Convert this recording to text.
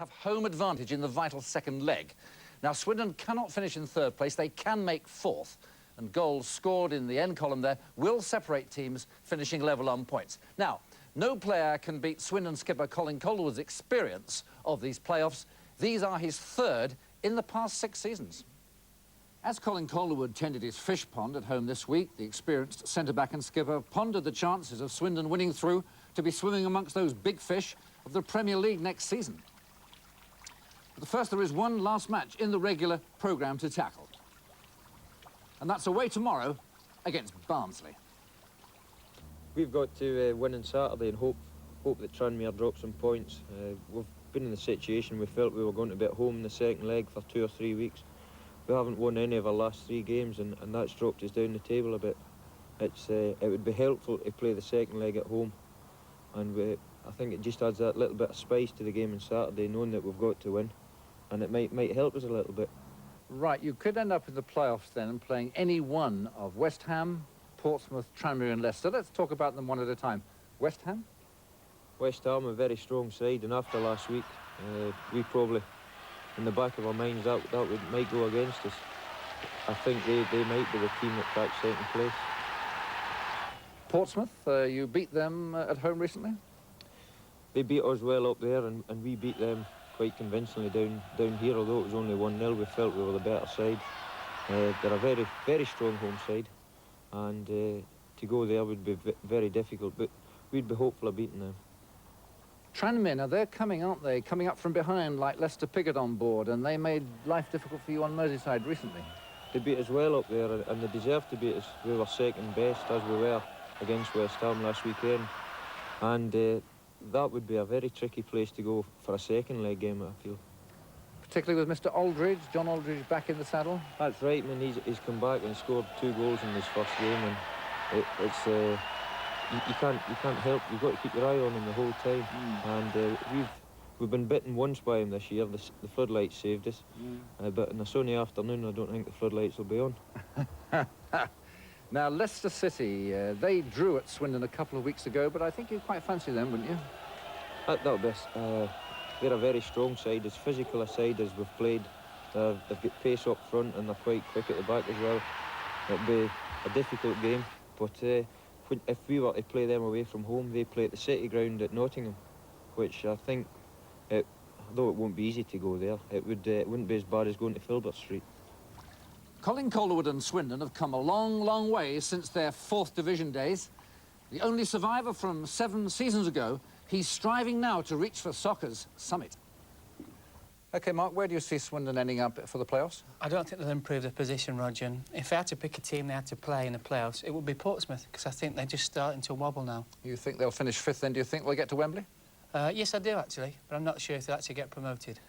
have home advantage in the vital second leg. Now, Swindon cannot finish in third place. They can make fourth. And goals scored in the end column there will separate teams finishing level on points. Now, no player can beat Swindon skipper Colin Calderwood's experience of these playoffs. These are his third in the past 6 seasons. As Colin Calderwood tended his fish pond at home this week, the experienced centre-back and skipper pondered the chances of Swindon winning through to be swimming amongst those big fish of the Premier League next season. But first, there is one last match in the regular programme to tackle. And that's away tomorrow against Barnsley. We've got to win on Saturday and hope that Tranmere drop some points. We've been in the situation we felt we were going to be at home in the second leg for 2 or 3 weeks. We haven't won any of our last 3 games, and that's dropped us down the table a bit. It would be helpful to play the second leg at home, and I think it just adds that little bit of spice to the game on Saturday, knowing that we've got to win, and it might help us a little bit. Right, you could end up in the playoffs then and playing any one of West Ham, Portsmouth, Tranmere and Leicester. Let's talk about them one at a time. West Ham? West Ham, a very strong side, and after last week, we probably, in the back of our minds, that might go against us. I think they might be the team that cracks second place. Portsmouth, you beat them at home recently? They beat us well up there, and we beat them quite convincingly down here. Although it was only 1-0, we felt we were the better side. They're a very, very strong home side, and to go there would be very difficult, but we'd be hopeful of beating them. Tranmere, now they're coming, aren't they? Coming up from behind like Leicester Piggott on board, and they made life difficult for you on Merseyside recently. They beat us well up there, and they deserved to beat us. We were second best, as we were, against West Ham last weekend. And that would be a very tricky place to go for a second leg game, I feel. Particularly with Mr. Aldridge, John Aldridge back in the saddle? That's right, man. He's come back and scored 2 goals in his first game, and you can't help. You've got to keep your eye on him the whole time. And we've been bitten once by him this year. The floodlights saved us, but on a sunny afternoon, I don't think the floodlights will be on. Now, Leicester City, they drew at Swindon a couple of weeks ago, but I think you'd quite fancy them, wouldn't you? That'll be. They're a very strong side, as physical a side as we've played. They've got pace up front, and they're quite quick at the back as well. It'll be a difficult game, but if we were to play them away from home, they play at the City Ground at Nottingham, which I think, although it won't be easy to go there, it wouldn't be as bad as going to Filbert Street. Colin Calderwood and Swindon have come a long, long way since their 4th division days. The only survivor from 7 seasons ago, he's striving now to reach for soccer's summit. OK, Mark, where do you see Swindon ending up for the playoffs? I don't think they'll improve their position, Roger. And if I had to pick a team they had to play in the playoffs, it would be Portsmouth, because I think they're just starting to wobble now. You think they'll finish 5th then? Do you think they'll get to Wembley? Yes, I do, actually, but I'm not sure if they'll actually get promoted.